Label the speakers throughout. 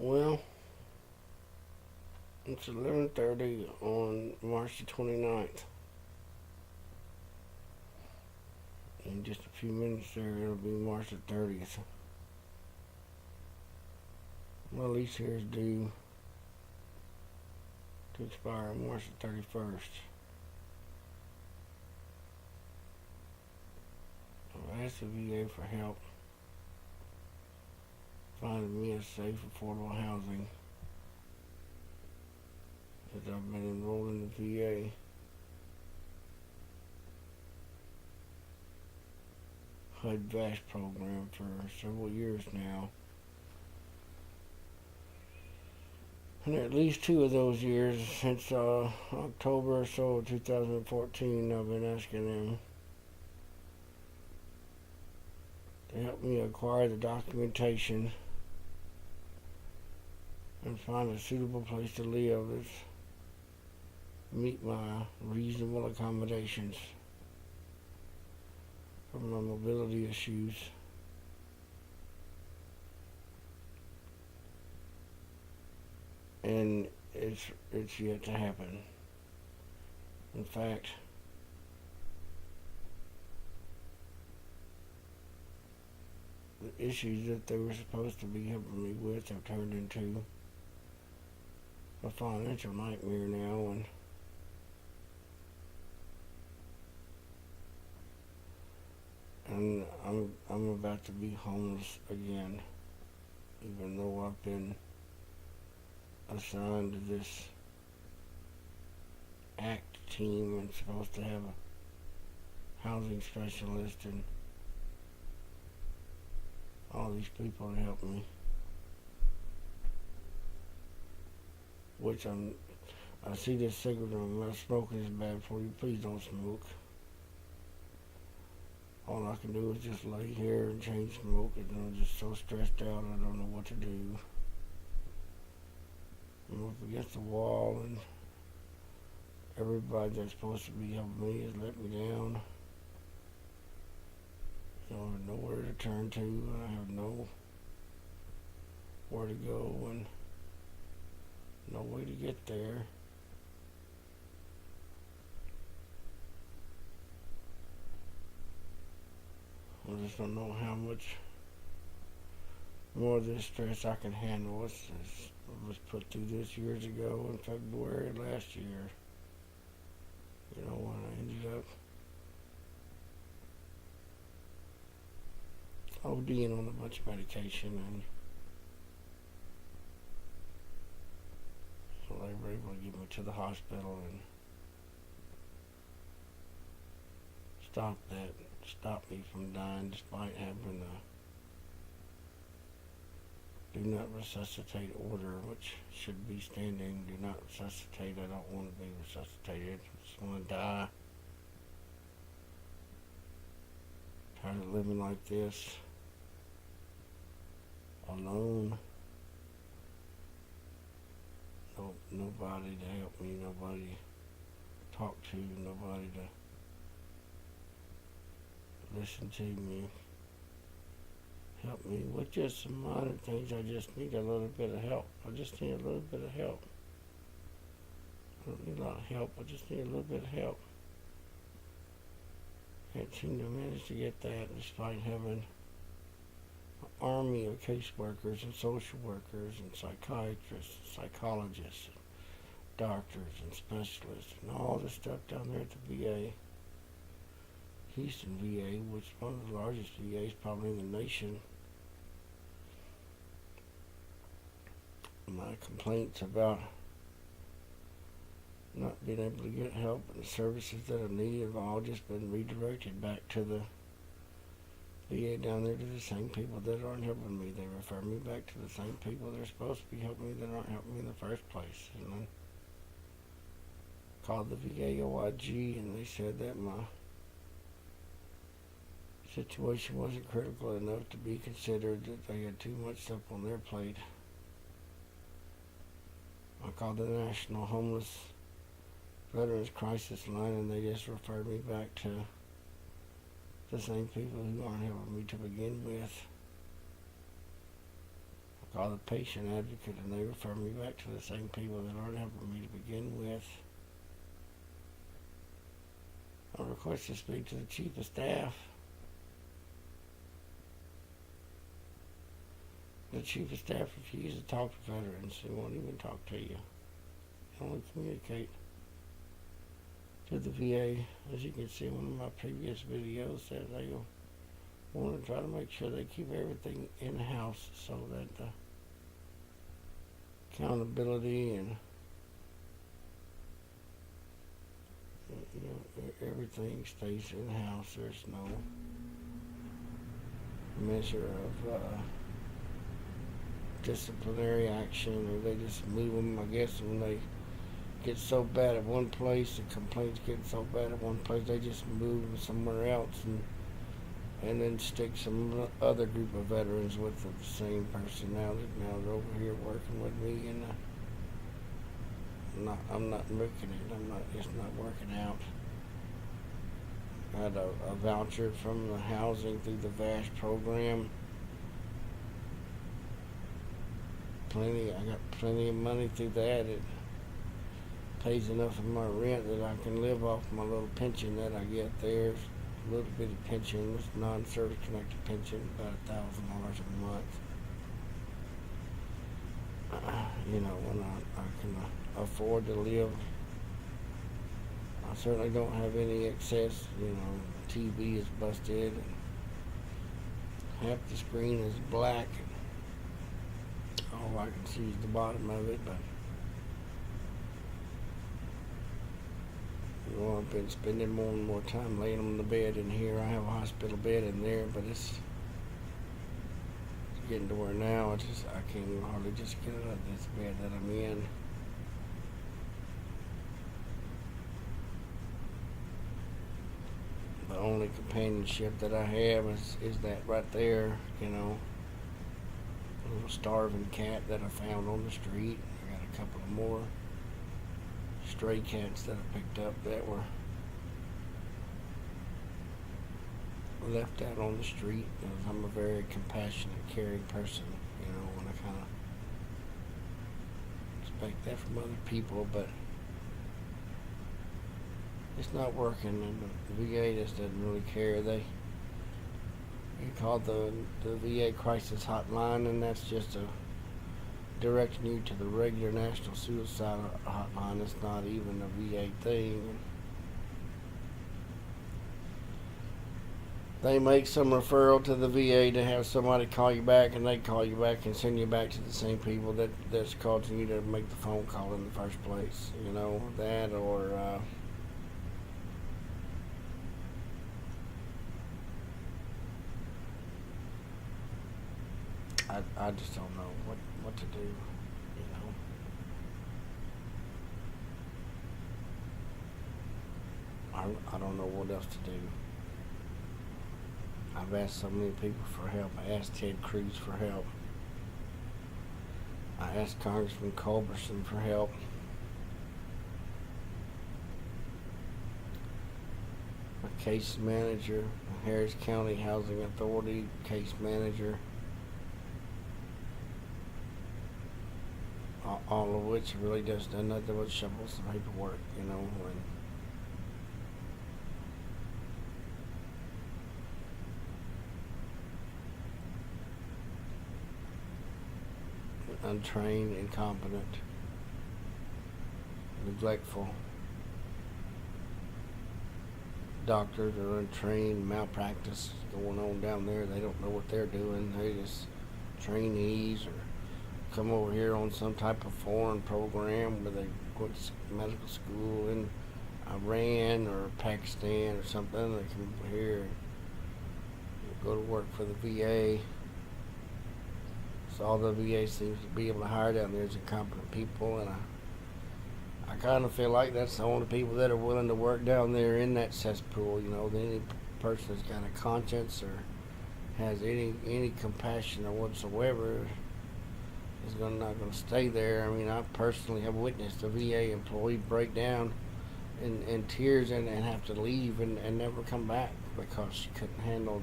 Speaker 1: Well, it's 11:30 on March the 29th. In just a few minutes there, it'll be March the 30th. My lease here is due to expire on March the 31st. I've asked the VA for help finding me a safe, affordable housing as I've been enrolled in the VA. HUD-VASH program for several years now. And at least 2 of those years, since October or so of 2014, I've been asking them to help me acquire the documentation and find a suitable place to live that meet my reasonable accommodations for my mobility issues. And it's yet to happen. In fact, the issues that they were supposed to be helping me with have turned into a financial nightmare now, and I'm about to be homeless again, even though I've been assigned to this ACT team and supposed to have a housing specialist and all these people to help me. Which I see this cigarette on my smoking is bad for you. Please don't smoke. All I can do is just lay here and chain smoke, and I'm just so stressed out I don't know what to do. I'm up against the wall, and everybody that's supposed to be helping me has let me down. I have nowhere to turn to, and I have nowhere to go, and no way to get there. I just don't know how much more of this stress I can handle. I was put through this years ago in February last year. You know, when I ended up ODing on a bunch of medication, and so they were able to get me to the hospital and stop me from dying despite having a do not resuscitate order, which should be standing. Do not resuscitate. I don't want to be resuscitated. I just want to die. Tired of living like this. Alone. Nobody to help me. Nobody to talk to. Nobody to listen to me. Help me with just some minor things. I just need a little bit of help. I just need a little bit of help. I don't need a lot of help. I just need a little bit of help. Can't seem to manage to get that despite having an army of caseworkers and social workers and psychiatrists, and psychologists, and doctors and specialists and all this stuff down there at the VA. Houston VA, which is one of the largest VAs probably in the nation. My complaints about not being able to get help and the services that I need have all just been redirected back to the VA down there, to the same people that aren't helping me. They refer me back to the same people that are supposed to be helping me that aren't helping me in the first place. And then called the VA OIG, and they said that my situation wasn't critical enough to be considered, that they had too much stuff on their plate. I called the National Homeless Veterans Crisis Line, and they just referred me back to the same people who aren't helping me to begin with. I called a patient advocate, and they refer me back to the same people that aren't helping me to begin with. I request to speak to the chief of staff. The chief of staff refuses to talk to veterans. He won't even talk to you. He only communicate to the VA. As you can see, one of my previous videos says they want to try to make sure they keep everything in-house so that the accountability and everything stays in-house. There's no measure of disciplinary action, or they just move them, I guess, when they get so bad at one place, the complaints get so bad at one place, they just move them somewhere else and then stick some other group of veterans with the same personality. Now they're over here working with me, and I'm not making it. It's not working out. I had a voucher from the housing through the VASH program. I got plenty of money through that. It pays enough of my rent that I can live off my little pension that I get there. A little bit of pension, it's non-service connected pension, about $1,000 a month. When I can afford to live. I certainly don't have any excess. TV is busted, and half the screen is black. All I can see is the bottom of it, but I've been spending more and more time laying on the bed in here. I have a hospital bed in there, but it's getting to where now I can't hardly just get out of this bed that I'm in. The only companionship that I have is that right there, a little starving cat that I found on the street. I got a couple of more stray cats that I picked up that were left out on the street. I'm a very compassionate, caring person, and I kind of expect that from other people, but it's not working, and the VA just doesn't really care. They call the VA crisis hotline, and that's just directing you to the regular National Suicide Hotline. It's not even a VA thing. They make some referral to the VA to have somebody call you back, and they call you back and send you back to the same people that's causing you to make the phone call in the first place. That, or I just don't know what to do, I don't know what else to do. I've asked so many people for help. I asked Ted Cruz for help. I asked Congressman Culberson for help. A case manager, Harris County Housing Authority case manager, all of which really just done nothing but shovel some paperwork, untrained, incompetent, neglectful. Doctors are untrained, malpractice going on down there. They don't know what they're doing. They just trainees or come over here on some type of foreign program where they go to medical school in Iran or Pakistan or something. They come over here and go to work for the VA. So all the VA seems to be able to hire down there is incompetent people, and I kind of feel like that's the only people that are willing to work down there in that cesspool. Any person that's got a conscience or has any compassion or whatsoever is not going to stay there. I mean, I personally have witnessed a VA employee break down in tears and have to leave and never come back because she couldn't handle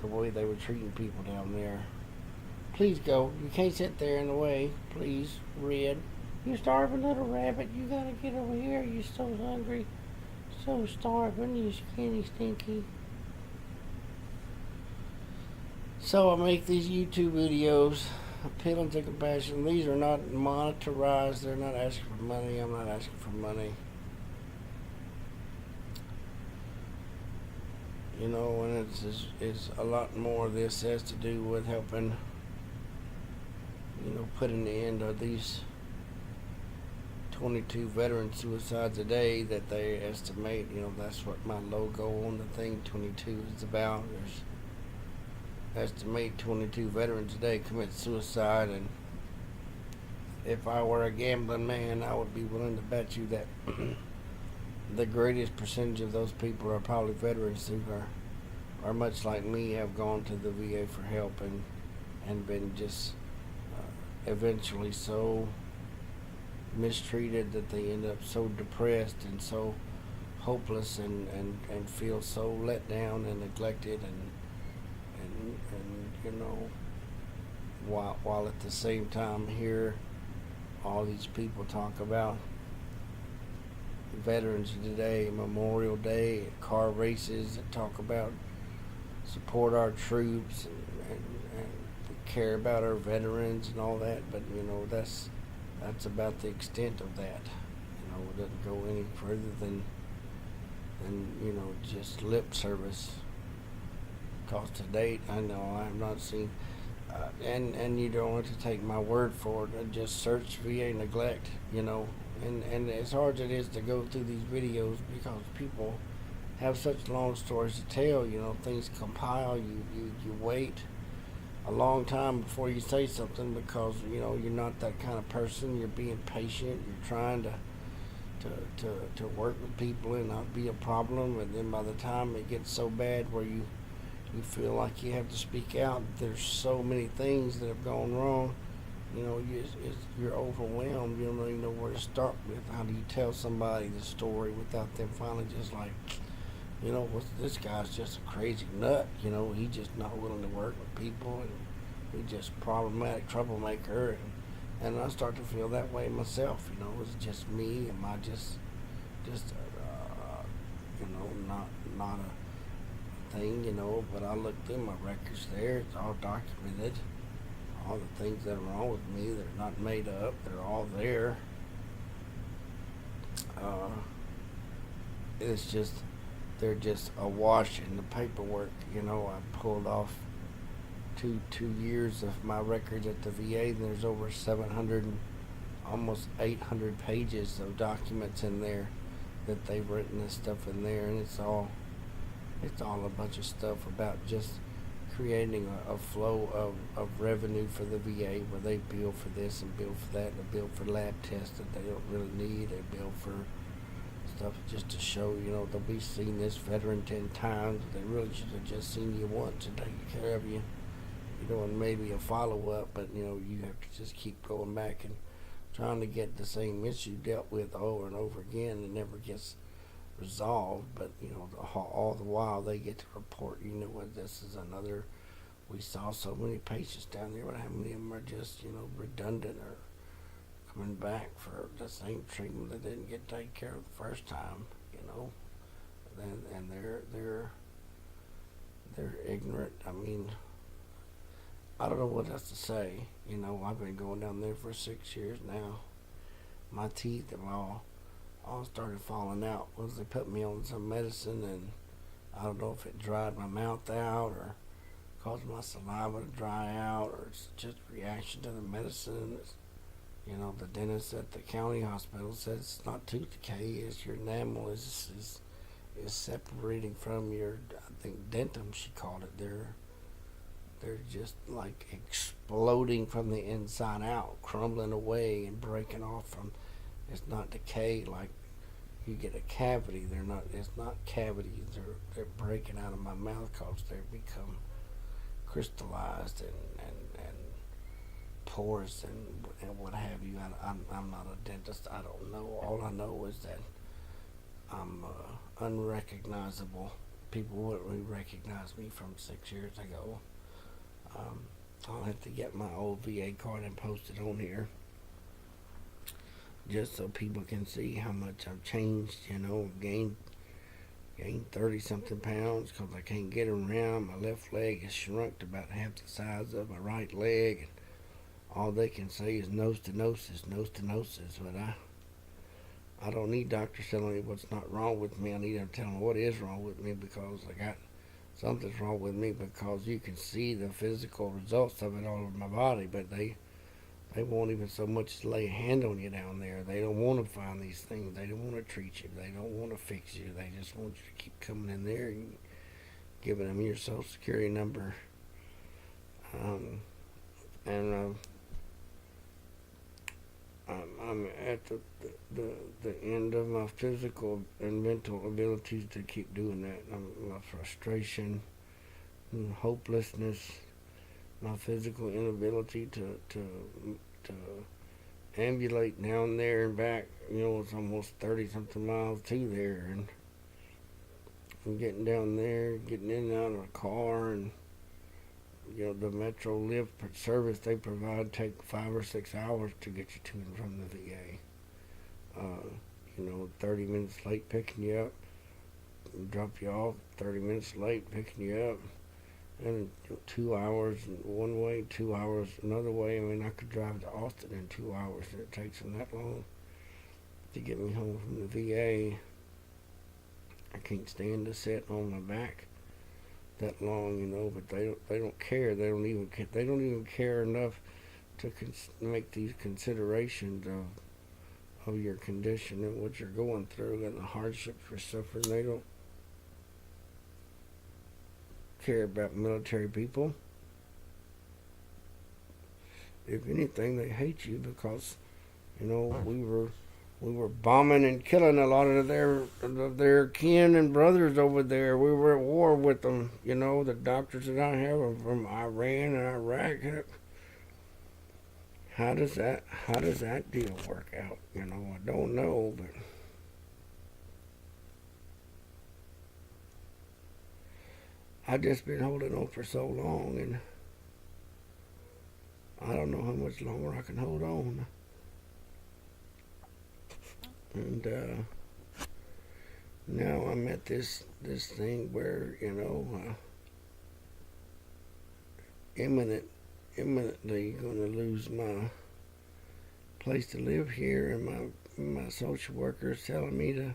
Speaker 1: the way they were treating people down there. Please go. You can't sit there in the way. Please, Red. You starving little rabbit. You gotta get over here. You so hungry. So starving. You skinny stinky. So I make these YouTube videos appealing to compassion. These are not monetized. They're not asking for money. I'm not asking for money. You know, and it's a lot more of this has to do with helping, you know, putting the end of these 22 veteran suicides a day that they estimate. You know, that's what my logo on the thing 22 is about. There's estimate 22 veterans a day commit suicide, and if I were a gambling man, I would be willing to bet you that the greatest percentage of those people are probably veterans who are much like me, have gone to the VA for help and been just eventually so mistreated that they end up so depressed and so hopeless and feel so let down and neglected and you know, while at the same time here all these people talk about Veterans Day, Memorial Day, car races that talk about support our troops and care about our veterans and all that, but you know, that's about the extent of that. You know, it doesn't go any further than you know, just lip service. Cause to date, I know I have not seen, and you don't want to take my word for it. Just search VA neglect. You know, and as hard as it is to go through these videos because people have such long stories to tell. You know, things compile. You wait a long time before you say something because you know you're not that kind of person. You're being patient. You're trying to work with people and not be a problem. And then by the time it gets so bad where you feel like you have to speak out, there's so many things that have gone wrong. You know, you're overwhelmed. You don't really know where to start with. How do you tell somebody the story without them finally just like, you know, this guy's just a crazy nut. You know, he's just not willing to work with people, and he's just problematic troublemaker. And I start to feel that way myself. You know, is it just me? Am I just you know, not a thing? You know, but I look through my records there. It's all documented. All the things that are wrong with me, they're not made up. They're all there. It's just they're just awash in the paperwork. You know, I pulled off two years of my records at the VA, and there's over 700, almost 800 pages of documents in there that they've written this stuff in there, and it's all a bunch of stuff about just creating a flow of revenue for the VA where they bill for this and bill for that and they bill for lab tests that they don't really need. They bill for stuff just to show, you know, they'll be seeing this veteran 10 times. They really should have just seen you once and taken care of you. You know, and maybe a follow-up, but, you know, you have to just keep going back and trying to get the same issue dealt with over and over again. It never gets resolved, but you know, all the while they get to report, you know what, this is another, we saw so many patients down there, but how many of them are just, you know, redundant or coming back for the same treatment that didn't get taken care of the first time, you know, and they're ignorant. I mean, I don't know what else to say. You know, I've been going down there for 6 years now. My teeth have all started falling out once they put me on some medicine, and I don't know if it dried my mouth out or caused my saliva to dry out, or it's just reaction to the medicine. It's, you know, the dentist at the county hospital says it's not tooth decay, it's your enamel is separating from your, I think dentum she called it. They're just like exploding from the inside out, crumbling away and breaking off from. It's not decay like you get a cavity. It's not cavities. They're breaking out of my mouth because they've become crystallized and porous and what have you. I'm not a dentist. I don't know. All I know is that I'm unrecognizable. People wouldn't recognize me from 6 years ago. I'll have to get my old VA card and post it on here, just so people can see how much I've changed. Gained 30 something pounds because I can't get around. My left leg has shrunk to about half the size of my right leg. And all they can say is nose to nose. But I don't need doctors telling me what's not wrong with me. I need them telling me what is wrong with me, because I got something's wrong with me, because you can see the physical results of it all over my body, but they won't even so much as lay a hand on you down there. They don't want to find these things. They don't want to treat you. They don't want to fix you. They just want you to keep coming in there and giving them your social security number. And I'm at the end of my physical and mental abilities to keep doing that. My frustration and hopelessness, my physical inability to ambulate down there and back. It's almost 30 something miles to there, and I'm getting down there, getting in and out of a car, and the Metro Lift service they provide take 5 or 6 hours to get you to and from the VA. 30 minutes late picking you up, drop you off, 30 minutes late picking you up, and 2 hours one way, 2 hours another way. I mean, I could drive to Austin in 2 hours, and it takes them that long to get me home from the VA. I can't stand to sit on my back that long, but they don't care. They don't even care enough to make these considerations of your condition and what you're going through and the hardships you're suffering. They don't care about military people. If anything, they hate you because we were bombing and killing a lot of their kin and brothers over there. We were at war with them. The doctors that I have are from Iran and Iraq. How does that deal work out? I don't know, but I just been holding on for so long, and I don't know how much longer I can hold on. And now I'm at this thing where imminently going to lose my place to live here, and my social worker is telling me to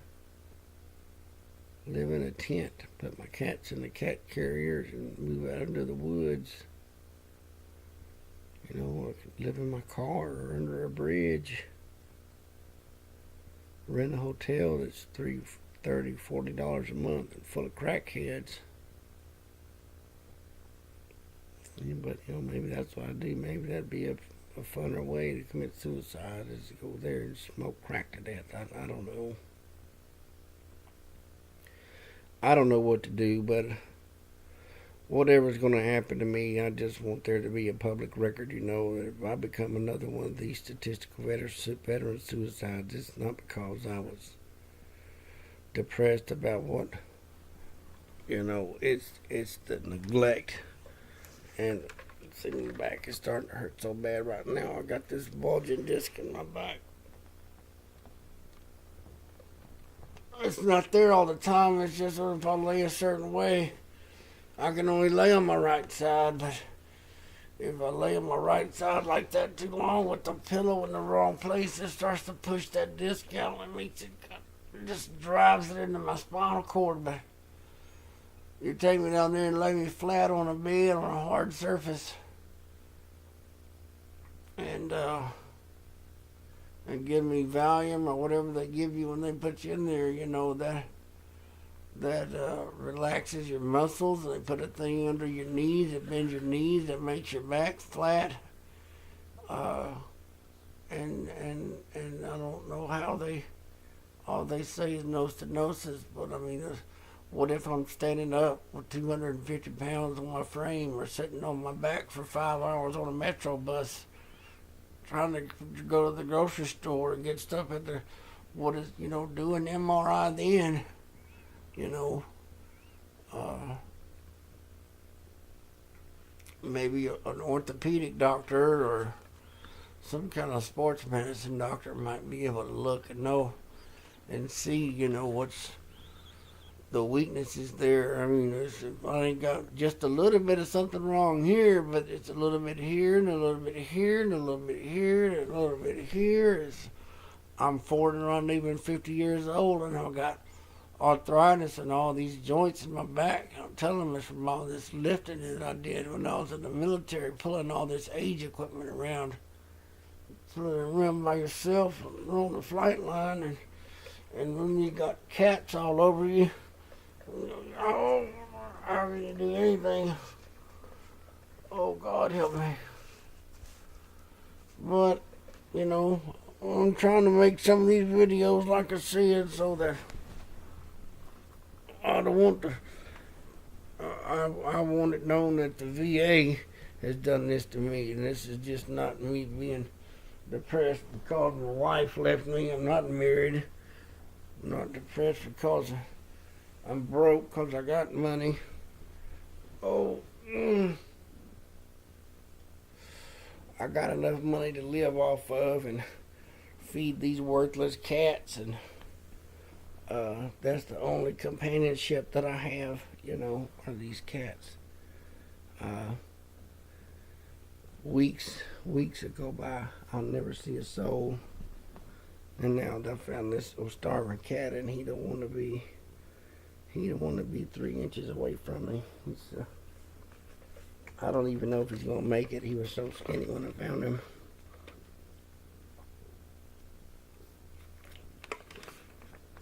Speaker 1: live in a tent, put my cats in the cat carriers, and move out into the woods. I could live in my car or under a bridge. Rent a hotel that's $30-$40 a month and full of crackheads. But maybe that's what I do. Maybe that'd be a funner way to commit suicide, is to go there and smoke crack to death. I don't know. I don't know what to do, but whatever's going to happen to me, I just want there to be a public record, that if I become another one of these statistical veteran suicides, it's not because I was depressed about what, it's the neglect. And sitting back is starting to hurt so bad right now. I got this bulging disc in my back. It's not there all the time. It's just if I lay a certain way, I can only lay on my right side. But if I lay on my right side like that too long with the pillow in the wrong place, it starts to push that disc out and makes it just drives it into my spinal cord. But you take me down there and lay me flat on a bed on a hard surface, and give me Valium or whatever they give you when they put you in there. That relaxes your muscles. They put a thing under your knees that bends your knees, that makes your back flat. And I don't know how all they say is nose to noses, but I mean, what if I'm standing up with 250 pounds on my frame, or sitting on my back for 5 hours on a Metro bus trying to go to the grocery store and get stuff at the, do an MRI then, maybe an orthopedic doctor or some kind of sports medicine doctor might be able to look and know and see, what's the weaknesses there. I mean, I ain't got just a little bit of something wrong here, but it's a little bit here and a little bit here and a little bit here and a little bit here. I'm 40 and I'm even 50 years old, and I've got arthritis and all these joints in my back. I'm telling them it's from all this lifting that I did when I was in the military, pulling all this age equipment around. Pulling it around by yourself on the flight line, and when you got cats all over you, oh, how can you do anything? Oh, God help me. But, I'm trying to make some of these videos like I said, so that I don't want to. I want it known that the VA has done this to me, and this is just not me being depressed because my wife left me. I'm not married. I'm not depressed because I'm broke because I got money. Oh, I got enough money to live off of and feed these worthless cats, and that's the only companionship that I have, are these cats. Weeks that go by, I'll never see a soul. And now I found this old starving cat, and he don't want to be 3 inches away from me. I don't even know if he's gonna make it. He was so skinny when I found him.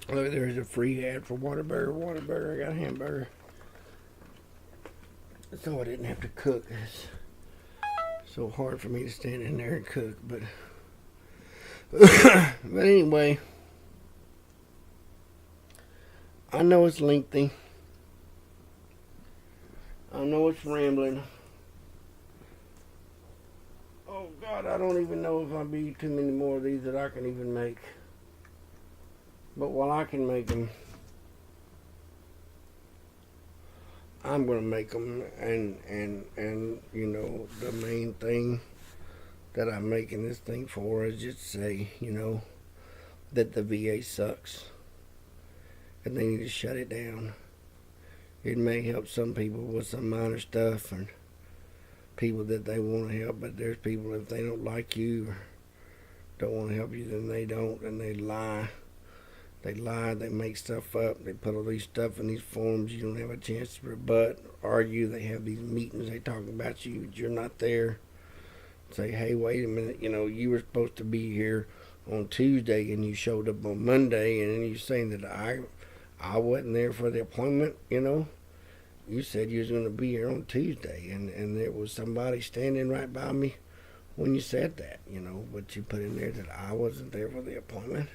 Speaker 1: Look, there's a free ad for Whataburger. I got a hamburger. So I didn't have to cook. It's so hard for me to stand in there and cook, but but anyway, I know it's lengthy. I know it's rambling. Oh God, I don't even know if I'll be too many more of these that I can even make. But while I can make them, I'm gonna make them, and the main thing that I'm making this thing for is just say, that the VA sucks, and they need to shut it down. It may help some people with some minor stuff and people that they want to help, but there's people, if they don't like you or don't want to help you, then they don't, and they lie. They make stuff up, they put all these stuff in these forms you don't have a chance to rebut, argue. They have these meetings, they talk about you, but you're not there. Say, hey, wait a minute, you were supposed to be here on Tuesday and you showed up on Monday, and then you're saying that I wasn't there for the appointment, You said you was going to be here on Tuesday, and there was somebody standing right by me when you said that, but you put in there that I wasn't there for the appointment.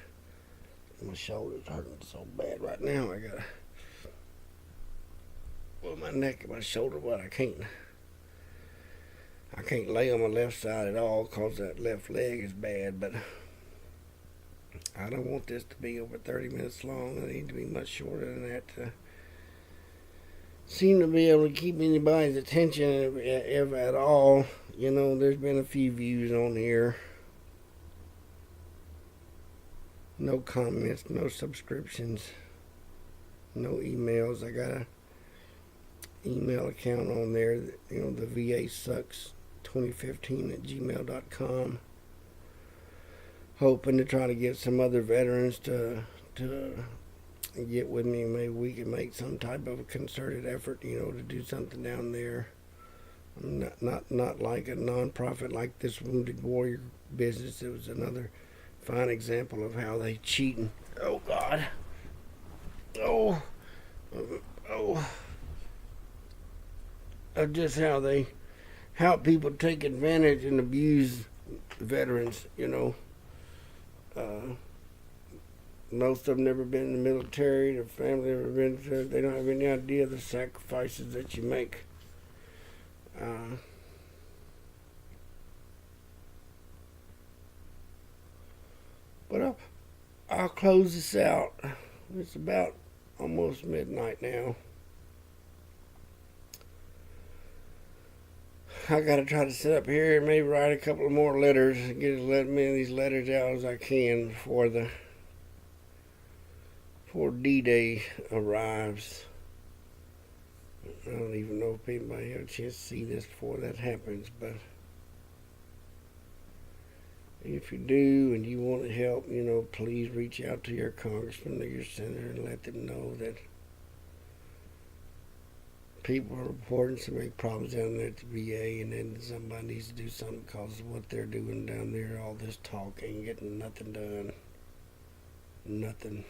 Speaker 1: My shoulder's hurting so bad right now. My neck and my shoulder, but I can't lay on my left side at all because that left leg is bad, but I don't want this to be over 30 minutes long. I need to be much shorter than that to seem to be able to keep anybody's attention if at all. There's been a few views on here. No comments, no subscriptions, no emails. I got a email account on there, the VA sucks 2015 at gmail.com. Hoping to try to get some other veterans to get with me. Maybe we can make some type of a concerted effort, to do something down there. Not like a non-profit like this Wounded Warrior business. It was another fine example of how they cheating. Oh God. Oh. Of just how people take advantage and abuse veterans. Most of them never been in the military. Their family never been. They don't have any idea of the sacrifices that you make. But I'll close this out. It's about almost midnight now. I gotta try to sit up here and maybe write a couple of more letters and get as many of these letters out as I can before D-Day arrives. I don't even know if anybody had a chance to see this before that happens, but if you do and you want to help, please reach out to your congressman or your senator and let them know that people are reporting some big problems down there at the VA, and then somebody needs to do something because of what they're doing down there. All this talk ain't getting nothing done. Nothing.